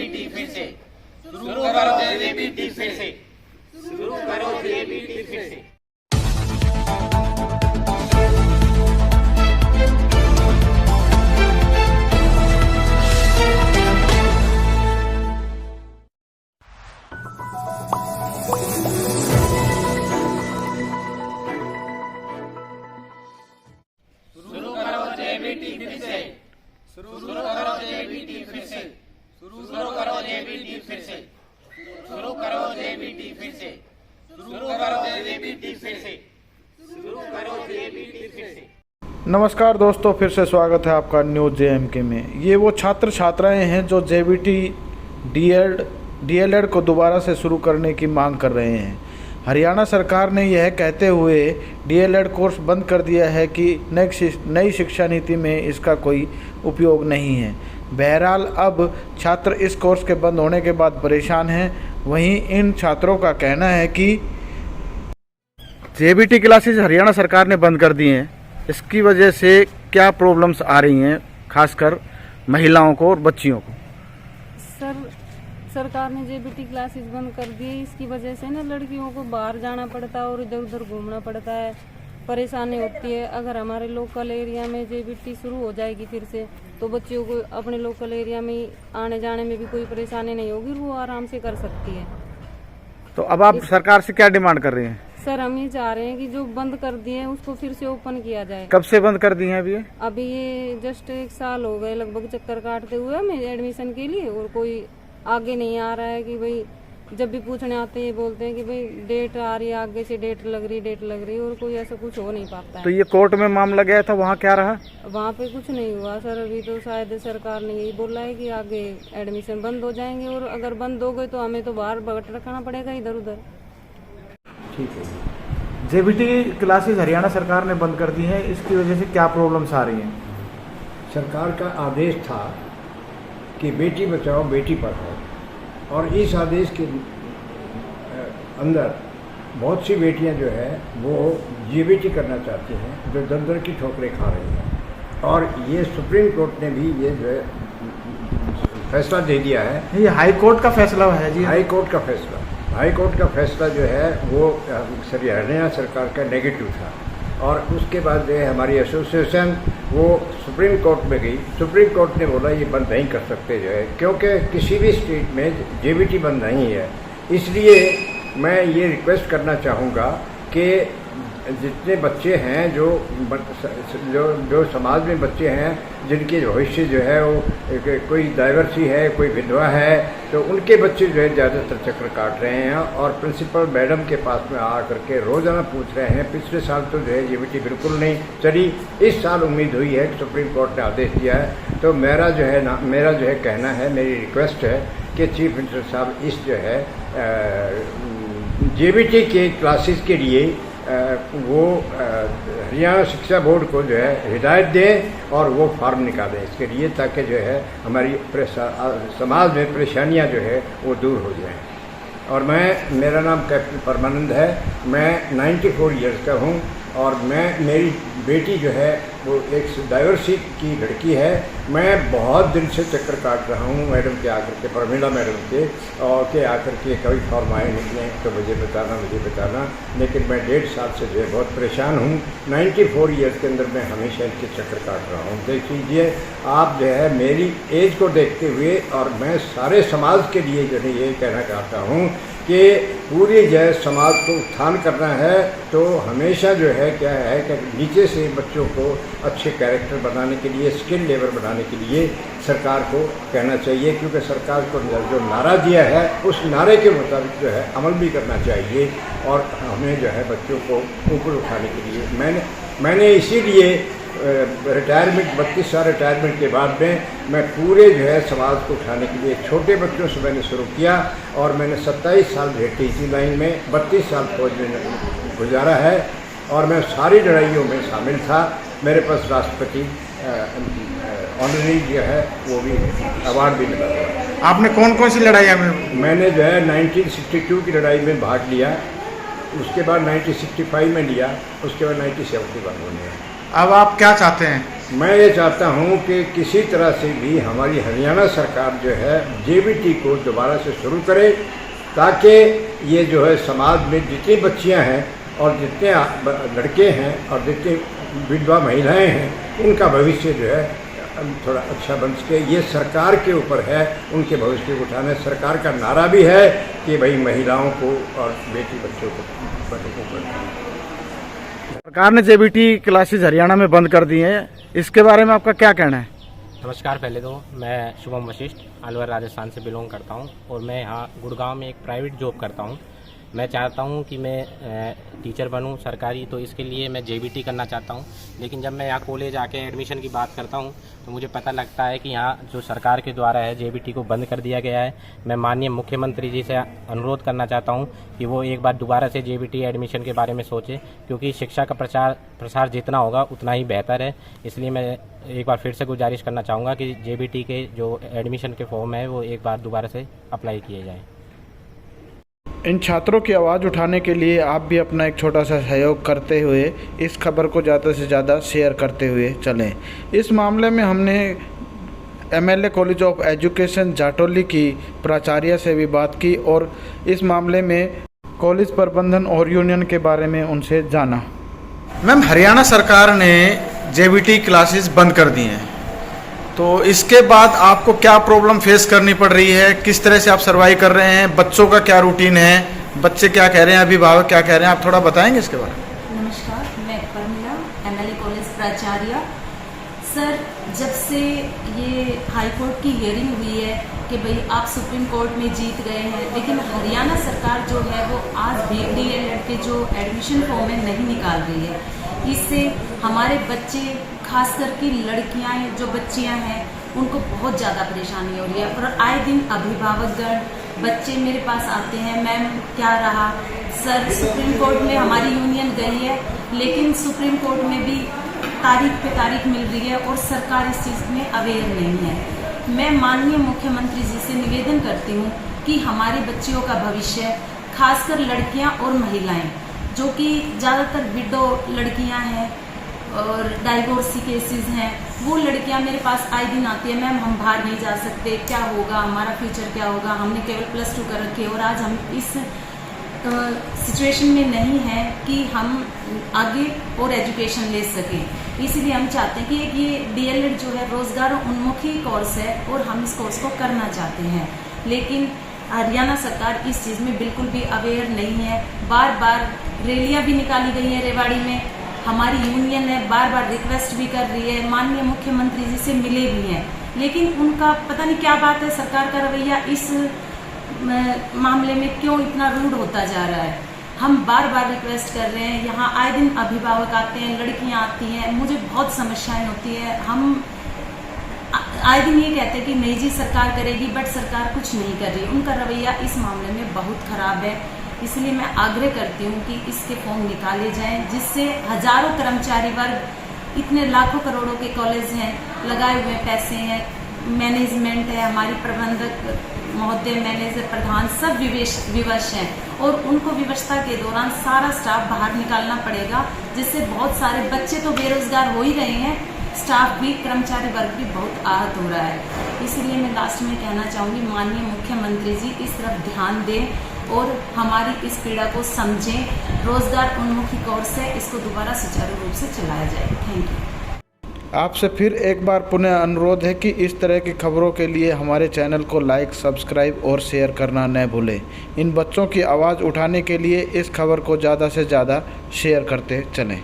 JBT फिर से शुरू करो, जेबीटी फिर से शुरू करो, जेबीटी फिर से। शुरू करो, जेबीटी फिर से शुरू करो, जेबीटी फिर से शुरू करो, जेबीटी फिर से शुरू करो, जेबीटी फिर से शुरू करो, जेबीटी फिर से शुरू करो, जेबीटी फिर से। नमस्कार दोस्तों, फिर से स्वागत है आपका न्यूज़ जेएमके में। ये वो छात्र छात्राएं हैं जो जेबीटी डीएलएड को दोबारा से शुरू करने की मांग कर रहे हैं। हरियाणा सरकार ने यह कहते हुए डीएलएड कोर्स बंद कर दिया है कि नई शिक्षा नीति में इसका कोई उपयोग नहीं है। बहरहाल अब छात्र इस कोर्स के बंद होने के बाद परेशान हैं। वहीं इन छात्रों का कहना है कि जेबीटी क्लासेस हरियाणा सरकार ने बंद कर दी हैं। इसकी वजह से क्या प्रॉब्लम्स आ रही हैं, खासकर महिलाओं को और बच्चियों को। सरकार ने जेबीटी क्लासेस बंद कर दी। इसकी वजह से ना लड़कियों को बाहर जाना पड़ता है और इधर उधर घूमना पड़ता है, परेशानी होती है। अगर हमारे लोकल एरिया में जेबीटी शुरू हो जाएगी फिर से, तो बच्चियों को अपने लोकल एरिया में आने जाने में भी कोई परेशानी नहीं होगी, वो आराम से कर सकती है। तो अब आप सरकार से क्या डिमांड कर रहे हैं? सर, हम ये चाह रहे हैं कि जो बंद कर दिए हैं उसको फिर से ओपन किया जाए। कब से बंद कर दिए हैं अभी? अभी ये जस्ट 1 साल हो गए लगभग चक्कर काटते हुए हमें एडमिशन के लिए, और कोई आगे नहीं आ रहा है। कि भाई जब भी पूछने आते हैं ये बोलते हैं कि भाई डेट आ रही है, आगे से डेट लग रही, और कोई ऐसा कुछ हो नहीं पाता है। तो ये कोर्ट में मामला गया था, वहाँ क्या रहा? वहाँ पे कुछ नहीं हुआ सर। अभी तो शायद सरकार ने यही बोला है कि आगे एडमिशन बंद हो जाएंगे, और अगर बंद हो गए तो हमें तो बाहर भटक रखना पड़ेगा इधर उधर। ठीक है। जेबीटी क्लासेस हरियाणा सरकार ने बंद कर दी हैं, इसकी वजह से क्या प्रॉब्लम्स आ रही हैं? सरकार का आदेश था कि बेटी बचाओ बेटी पढ़ाओ, और इस आदेश के अंदर बहुत सी बेटियां जो है वो जेबीटी करना चाहती हैं, जो दर दर की ठोकरें खा रही हैं। और ये सुप्रीम कोर्ट ने भी ये जो है फैसला दे दिया है। ये हाई कोर्ट का फैसला है जी? हाई कोर्ट का फैसला जो है वो हरियाणा सरकार का नेगेटिव था, और उसके बाद जो है हमारी एसोसिएशन वो सुप्रीम कोर्ट में गई। सुप्रीम कोर्ट ने बोला ये बंद नहीं कर सकते जो है, क्योंकि किसी भी स्टेट में जेबीटी बंद नहीं है। इसलिए मैं ये रिक्वेस्ट करना चाहूँगा कि जितने बच्चे हैं जो समाज में बच्चे हैं जिनके भविष्य जो है वो कोई डाइवर्सी है, कोई विधवा है, तो उनके बच्चे जो है ज़्यादातर चक्कर काट रहे हैं और प्रिंसिपल मैडम के पास में आ करके रोज़ाना पूछ रहे हैं। पिछले साल तो जो है जेबीटी बिल्कुल नहीं चली, इस साल उम्मीद हुई है कि सुप्रीम कोर्ट ने आदेश दिया है। तो मेरा जो है कहना है, मेरी रिक्वेस्ट है कि चीफ मिनिस्टर साहब इस जो है जेबीटी के क्लासेस के लिए वो हरियाणा शिक्षा बोर्ड को जो है हिदायत दें और वो फॉर्म निकालें इसके लिए, ताकि जो है हमारी समाज में परेशानियां जो है वो दूर हो जाएं। और मेरा नाम कैप्टन परमानंद है, मैं 94 ईयर्स का हूँ, और मेरी बेटी जो है वो एक डाइवर्सी की लड़की है। मैं बहुत दिन से चक्कर काट रहा हूँ मैडम के आकर के, परमिला मैडम के, और के आकर के कभी फॉर्म आए निकले तो मुझे बताना, लेकिन मैं 1.5 साल से जो है बहुत परेशान हूँ। 94 ईयर्स के अंदर मैं हमेशा इनके चक्कर काट रहा हूँ। देख लीजिए आप जो है मेरी एज को देखते हुए, और मैं सारे समाज के लिए जो है ये कहना चाहता हूँ कि पूरी जो है समाज को उत्थान करना है, तो हमेशा जो है क्या है कि नीचे से बच्चों को अच्छे कैरेक्टर बनाने के लिए, स्किल लेबर बनाने के लिए सरकार को कहना चाहिए, क्योंकि सरकार को जो नारा दिया है उस नारे के मुताबिक जो है अमल भी करना चाहिए, और हमें जो है बच्चों को ऊपर उठाने के लिए मैंने इसीलिए रिटायरमेंट 32 साल रिटायरमेंट के बाद में मैं पूरे जो है समाज को उठाने के लिए छोटे बच्चों से मैंने शुरू किया, और मैंने 27 साल जो है टीचिंग लाइन में, 32 साल फौज में गुजारा है, और मैं सारी लड़ाइयों में शामिल था। मेरे पास राष्ट्रपति ऑनरी जो है वो भी अवार्ड भी मिला था। आपने कौन कौन सी लड़ाइयाँ में? मैंने जो है 1962 की लड़ाई में भाग लिया, उसके बाद 1965 में लिया, उसके बाद 1971 में लिया। अब आप क्या चाहते हैं? मैं ये चाहता हूँ कि किसी तरह से भी हमारी हरियाणा सरकार जो है जेबीटी को दोबारा से शुरू करे, ताकि ये जो है समाज में जितनी बच्चियाँ हैं और जितने लड़के हैं और जितनी विधवा महिलाएं हैं, उनका भविष्य जो है थोड़ा अच्छा बन सके। ये सरकार के ऊपर है उनके भविष्य को उठाना। सरकार का नारा भी है कि भाई महिलाओं को और बेटी बच्चों को सरकार ने जेबीटी क्लासेस हरियाणा में बंद कर दी हैं, इसके बारे में आपका क्या कहना है? नमस्कार। पहले तो मैं शुभम वशिष्ठ अलवर राजस्थान से बिलोंग करता हूं और मैं यहाँ गुड़गांव में एक प्राइवेट जॉब करता हूं। मैं चाहता हूं कि मैं टीचर बनूं सरकारी, तो इसके लिए मैं जेबीटी करना चाहता हूं। लेकिन जब मैं यहाँ कॉलेज आके एडमिशन की बात करता हूं तो मुझे पता लगता है कि यहाँ जो सरकार के द्वारा है जेबीटी को बंद कर दिया गया है। मैं माननीय मुख्यमंत्री जी से अनुरोध करना चाहता हूं कि वो एक बार दोबारा से जेबीटी एडमिशन के बारे में सोचें, क्योंकि शिक्षा का प्रसार जितना होगा उतना ही बेहतर है। इसलिए मैं एक बार फिर से गुजारिश करना चाहूँगा कि जेबीटी के जो एडमिशन के फॉर्म है वो एक बार दोबारा से अप्लाई किए जाएँ। इन छात्रों की आवाज़ उठाने के लिए आप भी अपना एक छोटा सा सहयोग करते हुए इस खबर को ज़्यादा से ज़्यादा शेयर करते हुए चलें। इस मामले में हमने MLA college of education Jatoli की प्राचार्य से भी बात की और इस मामले में कॉलेज प्रबंधन और यूनियन के बारे में उनसे जाना। मैम, हरियाणा सरकार ने जेबीटी क्लासेस बंद कर दी हैं, तो इसके बाद आपको क्या प्रॉब्लम फेस करनी पड़ रही है? किस तरह से आप सर्वाइव कर रहे हैं? बच्चों का क्या रूटीन है? बच्चे क्या कह रहे हैं? अभिभावक क्या कह रहे हैं? आप थोड़ा बताएंगे इसके बारे में। नमस्कार, मैं परमिला, एमएलए कॉलेज प्राचार्य। सर, जब से ये हाई कोर्ट की हियरिंग हुई है कि भाई आप सुप्रीम कोर्ट में जीत गए हैं, लेकिन हरियाणा सरकार जो है वो आज भी डीएलएड के जो एडमिशन फॉर्म है नहीं निकाल रही है। इससे हमारे बच्चे, खास करके लड़कियां जो बच्चियां हैं, उनको बहुत ज़्यादा परेशानी हो रही है। और आए दिन अभिभावकगण बच्चे मेरे पास आते हैं, मैम क्या रहा सर, सुप्रीम कोर्ट में हमारी यूनियन गई है, लेकिन सुप्रीम कोर्ट में भी तारीख पे तारीख मिल रही है और सरकार इस चीज़ में अवेयर नहीं है। मैं माननीय मुख्यमंत्री जी से निवेदन करती हूँ कि हमारे बच्चियों का भविष्य, खासकर लड़कियाँ और महिलाएँ जो कि ज़्यादातर विडो लड़कियाँ हैं और डाइवोर्सी केसेस हैं, वो लड़कियां मेरे पास आए दिन आती है, मैम हम बाहर नहीं जा सकते, क्या होगा, हमारा फ्यूचर क्या होगा, हमने केवल +2 कर रखी है और आज हम इस सिचुएशन में नहीं है कि हम आगे और एजुकेशन ले सकें। इसलिए हम चाहते हैं कि ये डीएलएड जो है रोजगार उन्मुखी कोर्स है और हम इस कोर्स को करना चाहते हैं, लेकिन हरियाणा सरकार इस चीज़ में बिल्कुल भी अवेयर नहीं है। बार बार रैलियाँ भी निकाली गई हैं रेवाड़ी में, हमारी यूनियन है बार बार रिक्वेस्ट भी कर रही है, माननीय मुख्यमंत्री जी से मिले भी हैं, लेकिन उनका पता नहीं क्या बात है, सरकार का रवैया इस मामले में क्यों इतना रूड होता जा रहा है। हम बार बार रिक्वेस्ट कर रहे हैं, यहाँ आए दिन अभिभावक आते हैं, लड़कियाँ आती हैं, मुझे बहुत समस्याएं होती है। हम आए दिन ये कहते हैं कि नहीं जी सरकार करेगी, बट सरकार कुछ नहीं कर रही, उनका रवैया इस मामले में बहुत खराब है। इसलिए मैं आग्रह करती हूँ कि इसके फॉर्म निकाले जाएं, जिससे हजारों कर्मचारी वर्ग, इतने लाखों करोड़ों के कॉलेज हैं, लगाए हुए पैसे हैं, मैनेजमेंट है, हमारी प्रबंधक महोदय, मैनेजर, प्रधान सब विवश हैं और उनको विवशता के दौरान सारा स्टाफ बाहर निकालना पड़ेगा, जिससे बहुत सारे बच्चे तो बेरोजगार हो ही रहे हैं, स्टाफ भी, कर्मचारी वर्ग भी बहुत आहत हो रहा है। इसलिए मैं लास्ट में कहना चाहूँगी, माननीय मुख्यमंत्री जी इस तरफ ध्यान दें और हमारी इस पीड़ा को समझें। रोजगार उन्मुखी कोर्स है, इसको दोबारा सुचारू रूप से चलाया जाए। Thank you. आपसे फिर एक बार पुनः अनुरोध है कि इस तरह की खबरों के लिए हमारे चैनल को लाइक, सब्सक्राइब और शेयर करना न भूलें। इन बच्चों की आवाज़ उठाने के लिए इस खबर को ज़्यादा से ज़्यादा शेयर करते चलें।